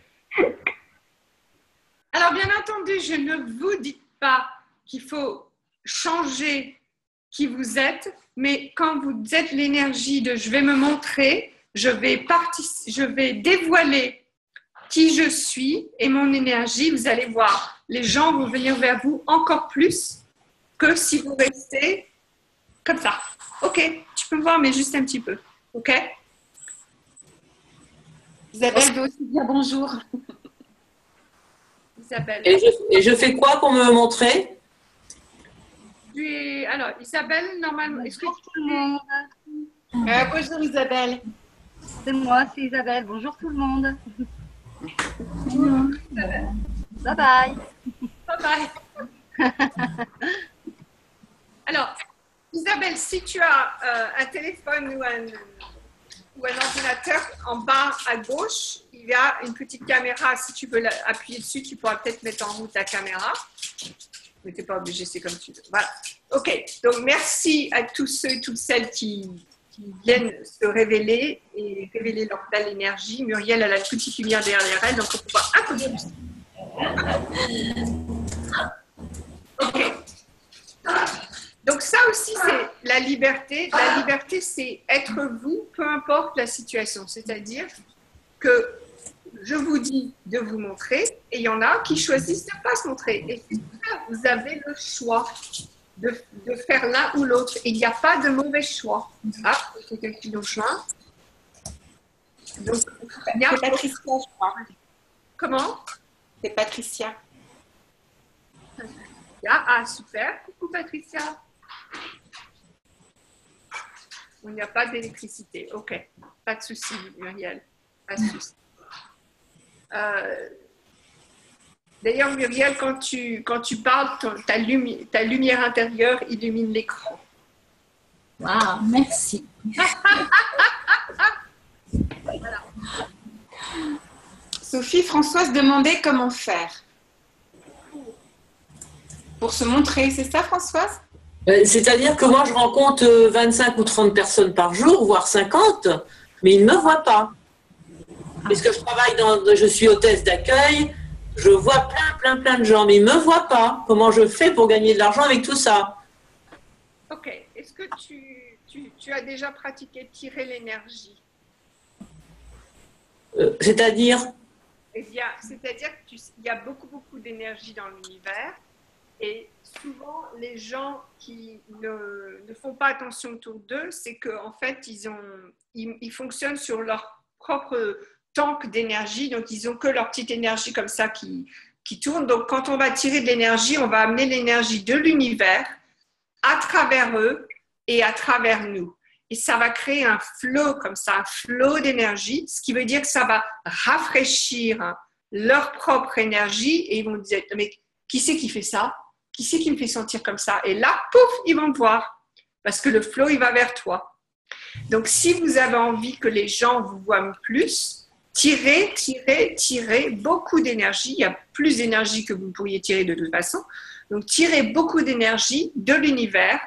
Alors, bien entendu, je ne vous dis pas qu'il faut changer qui vous êtes, mais quand vous êtes l'énergie de je vais me montrer, je vais dévoiler qui je suis et mon énergie, vous allez voir, les gens vont venir vers vous encore plus que si vous restez comme ça. Ok, tu peux me voir, mais juste un petit peu. Ok? Isabelle veut aussi dire bonjour. Isabelle. Et je fais quoi pour me montrer? Alors, Isabelle, normalement, est-ce que Bonjour tout le monde. Bonjour Isabelle. C'est moi, c'est Isabelle. Bonjour tout le monde. Bye bye. bye. Alors, Isabelle, si tu as un téléphone ou un ordinateur, en bas à gauche, il y a une petite caméra. Si tu veux appuyer dessus, tu pourras peut-être mettre en route ta caméra. Mais tu n'es pas obligé, c'est comme tu veux. Voilà. OK. Donc, merci à tous ceux et toutes celles qui viennent se révéler et révéler leur belle énergie. Muriel, elle a une petite lumière derrière elle, donc on peut voir un peu plus. OK. Donc, ça aussi, c'est la liberté. La liberté, c'est être vous, peu importe la situation. C'est-à-dire que je vous dis de vous montrer et il y en a qui choisissent de ne pas se montrer. Et vous avez le choix de faire l'un ou l'autre. Il n'y a pas de mauvais choix. Ah, c'est quelqu'un qui nous joint. Donc, il y a C'est Patricia, je crois. Comment? C'est Patricia. Ah, super. Coucou, Patricia. Il n'y a pas d'électricité. OK. Pas de souci, Muriel. Pas de souci. D'ailleurs, Muriel, quand tu parles, ta lumière intérieure illumine l'écran. Waouh, merci. Voilà. Sophie Françoise demandait comment faire. Pour se montrer, c'est ça Françoise? C'est-à-dire que moi, je rencontre 25 ou 30 personnes par jour, voire 50, mais ils ne me voient pas. Puisque je suis hôtesse d'accueil, je vois plein de gens, mais ils ne me voient pas. Comment je fais pour gagner de l'argent avec tout ça? OK. Est-ce que tu as déjà pratiqué tirer l'énergie? C'est-à-dire? Eh bien, c'est-à-dire qu'il y a beaucoup d'énergie dans l'univers et souvent, les gens qui ne font pas attention autour d'eux, c'est qu'en fait, ils fonctionnent sur leur propre tank d'énergie, donc ils n'ont que leur petite énergie comme ça qui tourne. Donc, quand on va tirer de l'énergie, on va amener l'énergie de l'univers à travers eux et à travers nous. Et ça va créer un flot comme ça, un flot d'énergie, ce qui veut dire que ça va rafraîchir leur propre énergie et ils vont dire, mais qui c'est qui fait ça? Qui c'est qui me fait sentir comme ça? Et là, pouf, ils vont te voir parce que le flot, il va vers toi. Donc, si vous avez envie que les gens vous voient plus, tirez beaucoup d'énergie. Il y a plus d'énergie que vous pourriez tirer de toute façon. Donc, tirez beaucoup d'énergie de l'univers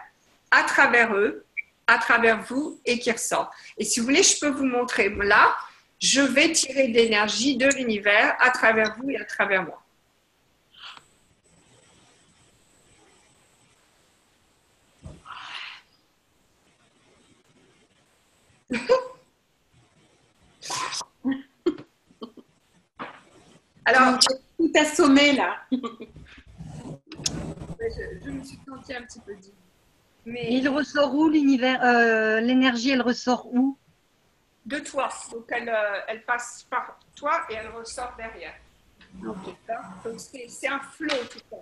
à travers eux, à travers vous et qui ressort. Et si vous voulez, je peux vous montrer. Là, je vais tirer de l'énergie de l'univers à travers vous et à travers moi. Alors, Tout assommé là. je me suis sentie un petit peu digne. Mais Et il ressort où l'univers l'énergie, elle ressort où? de toi. Donc, elle passe par toi et elle ressort derrière. Ok. Donc, c'est un flot, tout ça.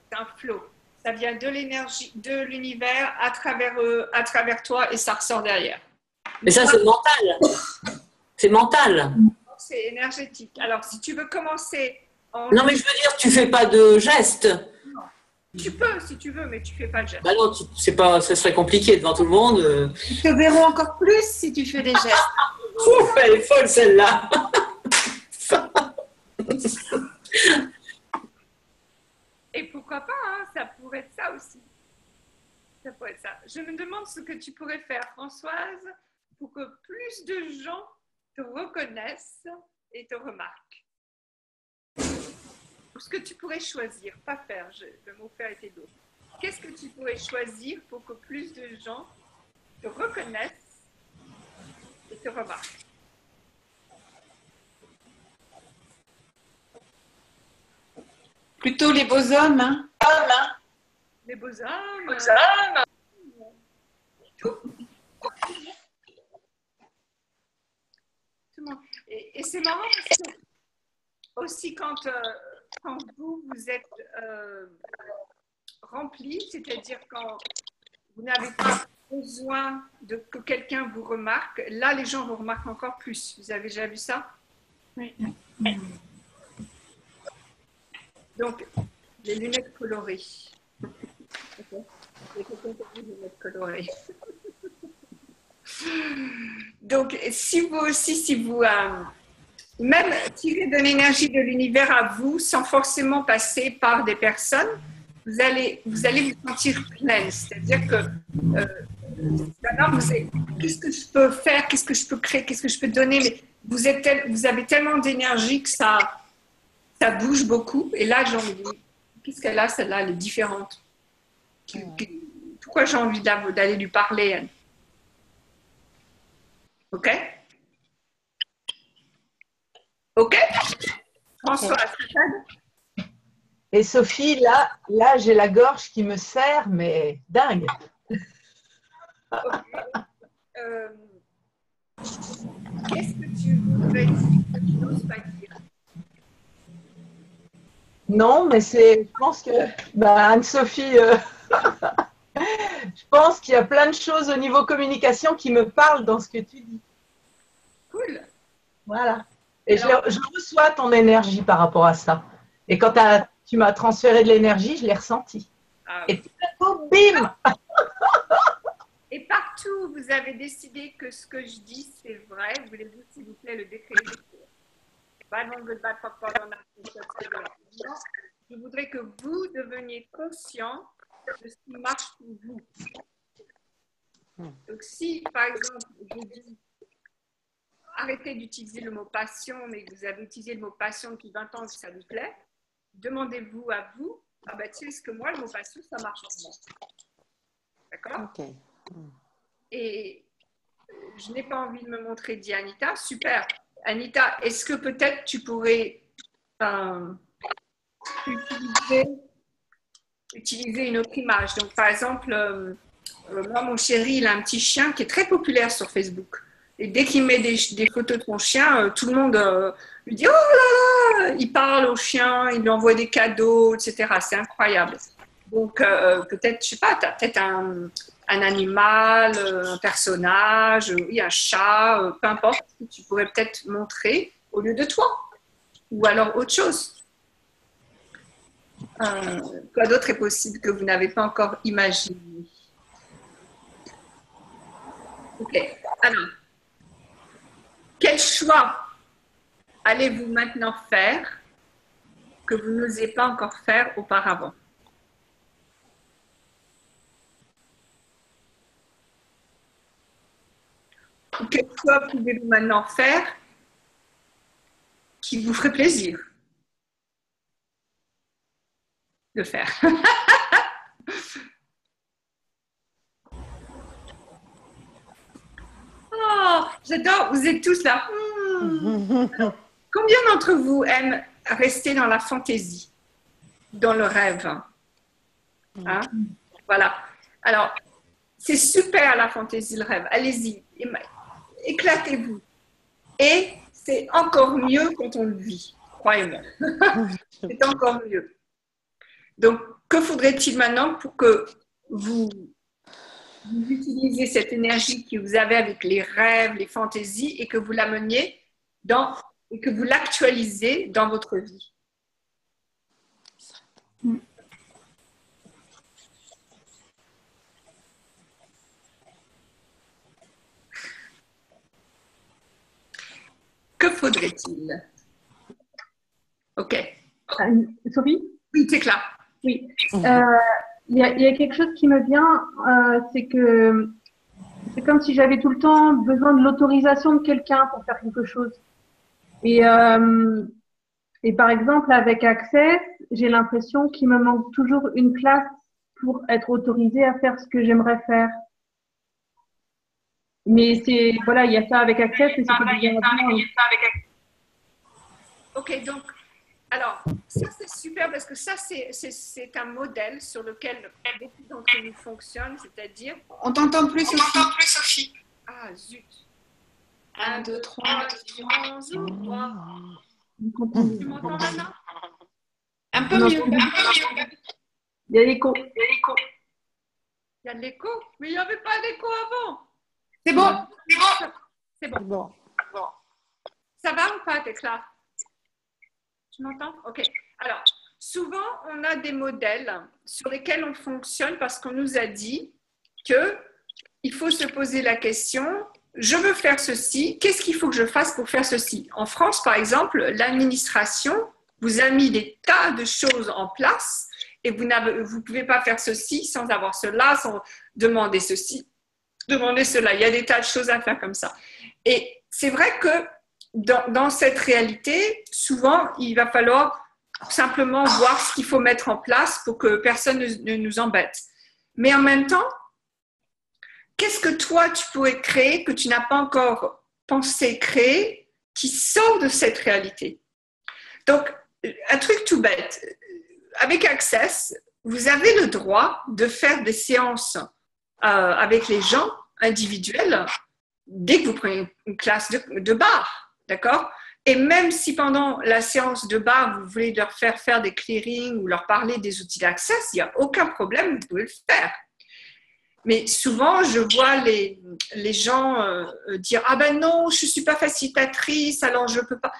C'est un flot. Ça vient de l'énergie, de l'univers, à travers toi et ça ressort derrière. Mais ça, c'est mental. C'est mental. C'est énergétique. Alors, si tu veux commencer en... Non, mais je veux dire, tu fais pas de gestes. Tu peux, si tu veux, mais tu fais pas le geste. Bah non, ça serait compliqué devant tout le monde. Ils te verront encore plus si tu fais des gestes. Ouf, elle est folle celle-là. Et pourquoi pas, hein, ça pourrait être ça aussi. Ça pourrait être ça. Je me demande ce que tu pourrais faire, Françoise, pour que plus de gens te reconnaissent et te remarquent. Ce que tu pourrais choisir, pas faire, le mot faire était d'autre. Qu'est-ce que tu pourrais choisir pour que plus de gens te reconnaissent et te remarquent? Plutôt les beaux hommes, hein. Les beaux hommes. Tout. Tout le monde. Et c'est marrant parce que aussi quand vous êtes rempli, c'est-à-dire quand vous n'avez pas besoin que quelqu'un vous remarque, là les gens vous remarquent encore plus. Vous avez déjà vu ça? Oui. Donc, les lunettes colorées. Okay. Les lunettes colorées. Donc, si vous aussi, même tirer de l'énergie de l'univers à vous, sans forcément passer par des personnes, vous allez vous sentir pleine. C'est-à-dire que qu'est-ce que je peux faire, qu'est-ce que je peux créer, qu'est-ce que je peux donner, mais vous avez tellement d'énergie que ça bouge beaucoup. Et là, j'ai envie de dire, qu'est-ce qu'elle a, celle-là, elle est différente. Pourquoi j'ai envie d'aller lui parler, elle? Ok? Ok? François, Et Sophie, là j'ai la gorge qui me serre, mais dingue. Qu'est-ce que tu voudrais dire que tu n'oses pas dire? Non, mais je pense que, Anne-Sophie, je pense qu'il y a plein de choses au niveau communication qui me parlent dans ce que tu dis. Cool. Voilà. Et je reçois ton énergie par rapport à ça. Et quand tu m'as transféré de l'énergie, je l'ai ressenti. Ah, et tout d'un coup, bim! Et partout, vous avez décidé que ce que je dis, c'est vrai. Voulez-vous, s'il vous plaît, le décrire? Je voudrais que vous deveniez conscient de ce qui marche pour vous. Donc, si, par exemple, je dis arrêtez d'utiliser le mot passion, mais que vous avez utilisé le mot passion depuis 20 ans et que ça vous plaît, demandez-vous à vous, ah ben tiens, est-ce que moi, le mot passion, ça marche pour moi? D'accord? Ok. Et je n'ai pas envie de me montrer, dit Anita. Super. Anita, est-ce que peut-être tu pourrais utiliser une autre image? Donc, par exemple, moi, mon chéri, il a un petit chien qui est très populaire sur Facebook. Et dès qu'il met des photos de son chien, tout le monde lui dit « Oh là là !» Il parle au chien, il lui envoie des cadeaux, etc. C'est incroyable. Donc, peut-être, je ne sais pas, tu as peut-être un animal, un personnage, oui, un chat, peu importe, que tu pourrais peut-être montrer au lieu de toi. Ou alors autre chose. Quoi d'autre est possible que vous n'avez pas encore imaginé? Ok. Alors, quel choix allez-vous maintenant faire que vous n'osez pas encore faire auparavant? Quel choix pouvez-vous maintenant faire qui vous ferait plaisir de faire? Oh, j'adore, vous êtes tous là. Combien d'entre vous aiment rester dans la fantaisie, dans le rêve? Hein? Voilà. Alors, c'est super la fantaisie, le rêve. Allez-y, éclatez-vous. Et c'est encore mieux quand on le vit, croyez-moi. C'est encore mieux. Donc, que faudrait-il maintenant pour que vous utilisez cette énergie que vous avez avec les rêves, les fantaisies et que vous l'ameniez et que vous l'actualisez dans votre vie? Que faudrait-il? Ok. Sophie? Oui, c'est clair. Oui. Il y a quelque chose qui me vient, c'est que c'est comme si j'avais tout le temps besoin de l'autorisation de quelqu'un pour faire quelque chose. Et par exemple, avec Access, j'ai l'impression qu'il me manque toujours une classe pour être autorisée à faire ce que j'aimerais faire. Mais c'est, voilà, il y a ça avec Access et c'est bien. Ok, donc, alors, ça c'est super parce que ça c'est un modèle sur lequel beaucoup d'entre nous fonctionnent, c'est-à-dire... On t'entend plus, Sophie. Ah, zut. 1, 2, 3. Tu m'entends maintenant? Un peu mieux. Il y a l'écho. Il y a de l'écho? Mais il n'y avait pas d'écho avant. C'est bon. C'est bon. Ça va ou pas, Tekla? Tu m'entends? Ok. Alors, souvent, on a des modèles sur lesquels on fonctionne parce qu'on nous a dit qu'il faut se poser la question, je veux faire ceci, qu'est-ce qu'il faut que je fasse pour faire ceci? En France, par exemple, l'administration vous a mis des tas de choses en place et vous ne pouvez pas faire ceci sans avoir cela, sans demander ceci, demander cela. Il y a des tas de choses à faire comme ça. Et c'est vrai que dans cette réalité, souvent, il va falloir simplement voir ce qu'il faut mettre en place pour que personne ne nous embête. Mais en même temps, qu'est-ce que toi, tu pourrais créer que tu n'as pas encore pensé créer qui sort de cette réalité? Donc, un truc tout bête. Avec Access, vous avez le droit de faire des séances avec les gens individuels dès que vous prenez une classe de bar. D'accord? Et même si pendant la séance de bar, vous voulez leur faire des clearings ou leur parler des outils d'Access, il n'y a aucun problème, vous pouvez le faire. Mais souvent, je vois les gens dire « Ah ben non, je ne suis pas facilitatrice, alors je ne peux pas… »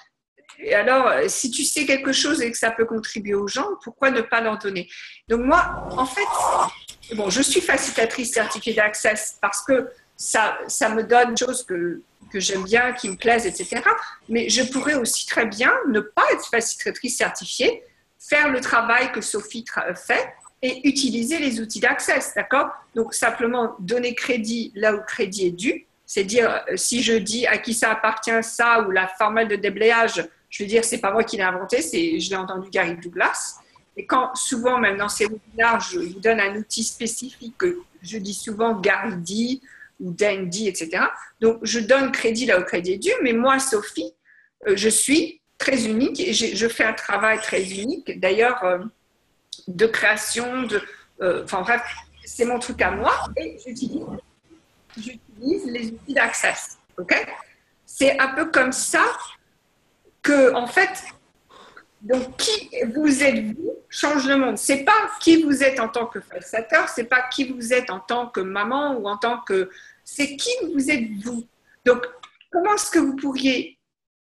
Et alors, si tu sais quelque chose et que ça peut contribuer aux gens, pourquoi ne pas leur donner? Donc moi, en fait, bon, je suis facilitatrice certifiée d'Access parce que ça me donne des choses que j'aime bien, qui me plaisent, etc. Mais je pourrais aussi très bien ne pas être facilitatrice certifiée, faire le travail que Sophie fait et utiliser les outils d'Access, d'accord? Donc, simplement donner crédit là où crédit est dû, c'est dire, si je dis à qui ça appartient ça ou la formule de déblayage, je veux dire, c'est pas moi qui l'ai inventé, je l'ai entendu Gary Douglas. Et quand souvent, même dans ces webinaires, je vous donne un outil spécifique que je dis souvent Gary dit, ou Dandy, etc. Donc, je donne crédit là où crédit est dû, mais moi, Sophie, je suis très unique et je fais un travail très unique, d'ailleurs, de création, enfin bref, c'est mon truc à moi et j'utilise les outils d'Access. Okay? C'est un peu comme ça que, en fait, donc, qui vous êtes-vous change le monde. C'est pas qui vous êtes en tant que facilitateur, c'est pas qui vous êtes en tant que maman ou en tant que… C'est qui vous êtes vous. Donc, comment est-ce que vous pourriez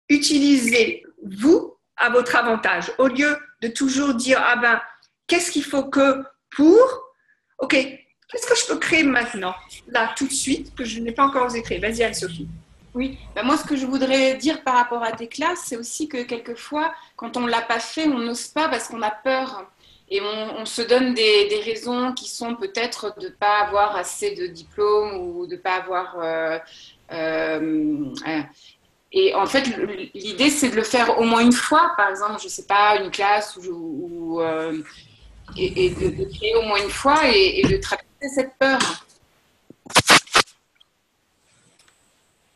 utiliser vous à votre avantage au lieu de toujours dire ah ben qu'est-ce qu'il faut que pour… Ok, qu'est-ce que je peux créer maintenant, là, tout de suite, que je n'ai pas encore osé créer? Vas-y, Anne-Sophie. Oui, ben moi ce que je voudrais dire par rapport à tes classes, c'est aussi que quelquefois, quand on ne l'a pas fait, on n'ose pas parce qu'on a peur. Et on se donne des raisons qui sont peut-être de ne pas avoir assez de diplômes ou de ne pas avoir… et en fait, l'idée, c'est de le faire au moins une fois, par exemple, je ne sais pas, une classe et de créer au moins une fois et de traverser cette peur.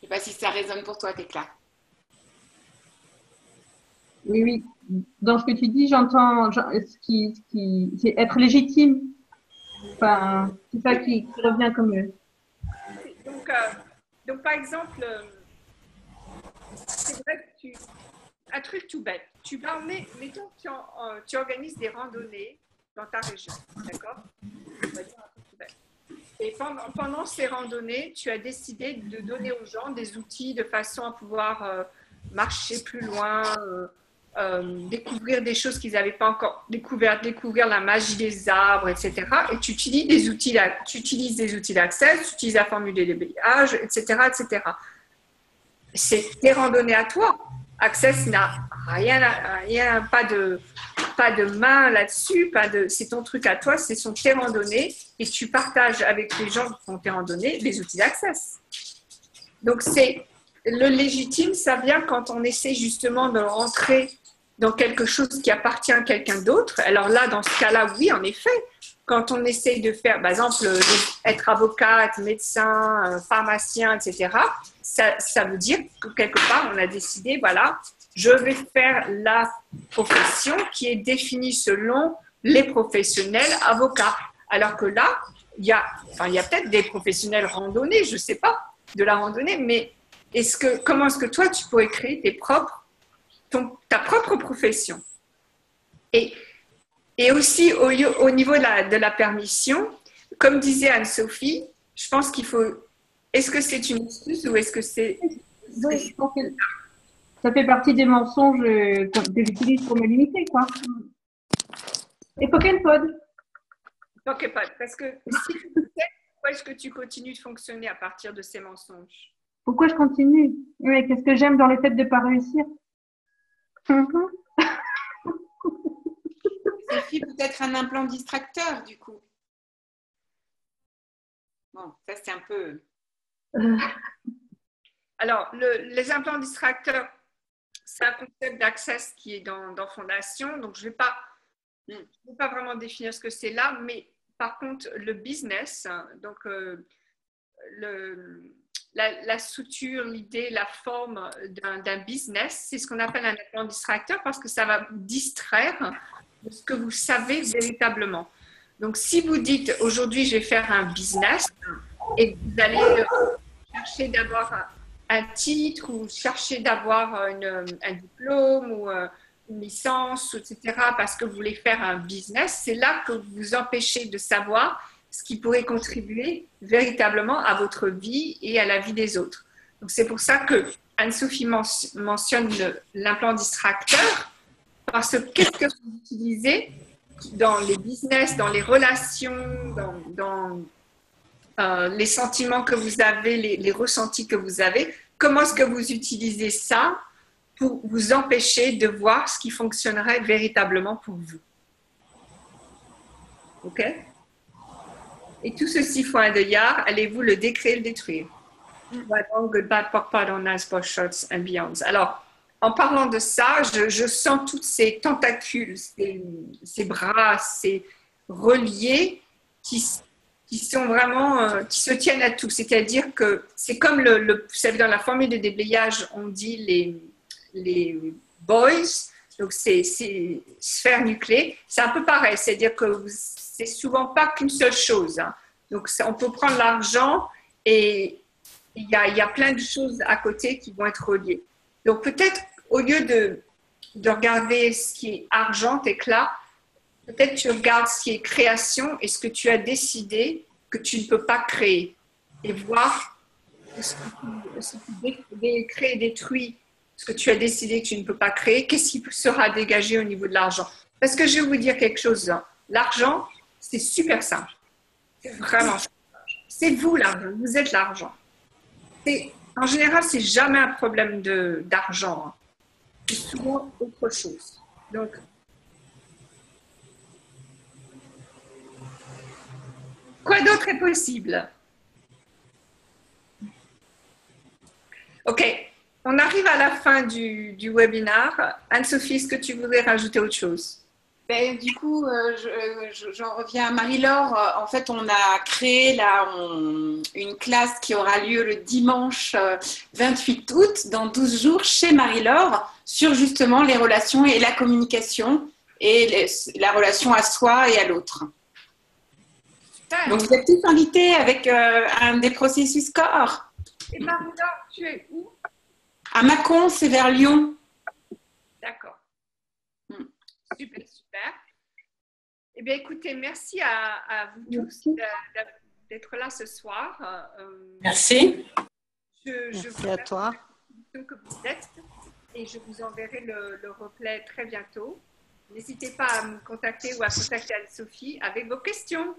Je ne sais pas si ça résonne pour toi, Tekla. Oui. Dans ce que tu dis, j'entends c'est être légitime. Enfin, c'est ça qui revient comme… Donc, par exemple, c'est vrai que un truc tout bête. Mettons que tu organises des randonnées dans ta région, d'accord? On va dire un truc tout bête. Et pendant ces randonnées, tu as décidé de donner aux gens des outils de façon à pouvoir marcher plus loin, découvrir des choses qu'ils n'avaient pas encore découvertes, découvrir la magie des arbres, etc. Et tu utilises des outils d'Access, tu utilises la formule de déblayage, etc., etc. C'est tes randonnées à toi. Access n'a rien, pas pas de main là-dessus, c'est ton truc à toi, ce sont tes randonnées et tu partages avec les gens qui font tes randonnées les outils d'Access. Donc, c'est le légitime, ça vient quand on essaie justement de rentrer dans quelque chose qui appartient à quelqu'un d'autre. Alors là, dans ce cas-là, oui, en effet, quand on essaye de faire, par exemple, être avocate, médecin, pharmacien, etc., ça veut dire que quelque part, on a décidé, voilà, je vais faire la profession qui est définie selon les professionnels avocats. Alors que là, il y a peut-être des professionnels randonnés, je ne sais pas, de la randonnée, mais comment est-ce que toi, tu pourrais créer ta propre profession? Et aussi, au niveau de la permission, comme disait Anne-Sophie, je pense qu'il faut... Est-ce que c'est une excuse ou est-ce que c'est... Oui, je pense que ça fait partie des mensonges que j'utilise pour me limiter, quoi. Et Pokémon. Pokémon, parce que si tu le sais, pourquoi est-ce que tu continues de fonctionner à partir de ces mensonges? Pourquoi je continue? Oui, qu'est-ce que j'aime dans le fait de ne pas réussir? Sophie, peut-être un implant distracteur, du coup. Bon, ça c'est un peu... Alors, les implants distracteurs, c'est un concept d'Access qui est dans Fondation, donc je ne vais pas vraiment définir ce que c'est là, mais par contre, le business, donc la structure, l'idée, la forme d'un business, c'est ce qu'on appelle un implant distracteur parce que ça va vous distraire de ce que vous savez véritablement. Donc, si vous dites aujourd'hui, je vais faire un business et vous allez chercher d'avoir un titre ou chercher d'avoir un diplôme ou une licence, etc., parce que vous voulez faire un business, c'est là que vous vous empêchez de savoir ce qui pourrait contribuer véritablement à votre vie et à la vie des autres. Donc, c'est pour ça que Anne-Sophie mentionne l'implant distracteur, parce que qu'est-ce que vous utilisez dans les business, dans les relations, dans les sentiments que vous avez, les ressentis que vous avez, comment est-ce que vous utilisez ça pour vous empêcher de voir ce qui fonctionnerait véritablement pour vous. OK? Et tout ceci fois un deuillard, allez-vous le décréer, le détruire? Goodbye, pardon, nice boss shots and beyonds. Alors, en parlant de ça, je sens toutes ces tentacules, ces bras, ces reliés qui sont vraiment, qui se tiennent à tout. C'est-à-dire que c'est comme vous savez, dans la formule de déblayage, on dit les boys, donc c'est sphère nucléaire. C'est un peu pareil, c'est-à-dire que c'est souvent pas qu'une seule chose. Hein. Donc, on peut prendre l'argent et il y a plein de choses à côté qui vont être reliées. Donc, peut-être, au lieu de regarder ce qui est argent, éclat, peut-être tu regardes ce qui est création et ce que tu as décidé que tu ne peux pas créer. Et voir ce que tu crées, détruit, ce que tu as décidé que tu ne peux pas créer, qu'est-ce qui sera dégagé au niveau de l'argent. Parce que je vais vous dire quelque chose. Hein. L'argent, c'est super simple. C'est vraiment simple. C'est vous l'argent, vous êtes l'argent. En général, c'est jamais un problème d'argent. Hein. C'est souvent autre chose. Donc, quoi d'autre est possible? OK. On arrive à la fin du webinaire. Anne-Sophie, est-ce que tu voudrais rajouter autre chose? Ben, du coup, j'en reviens à Marie-Laure. En fait, on a créé là une classe qui aura lieu le dimanche 28 août, dans 12 jours, chez Marie-Laure, sur justement les relations et la communication et la relation à soi et à l'autre. Donc, vous êtes tous invités avec un des processus corps. Et Marie-Laure, tu es où? À Mâcon, c'est vers Lyon. D'accord. Super, super. Eh bien, écoutez, merci à vous tous d'être là ce soir. Merci. Merci à toi. Que vous êtes, et je vous enverrai le replay très bientôt. N'hésitez pas à me contacter ou à contacter Anne-Sophie avec vos questions.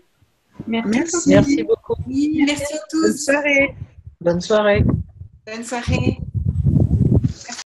Merci. Merci beaucoup. Oui, merci à tous. Bonne soirée. Bonne soirée. Bonne soirée.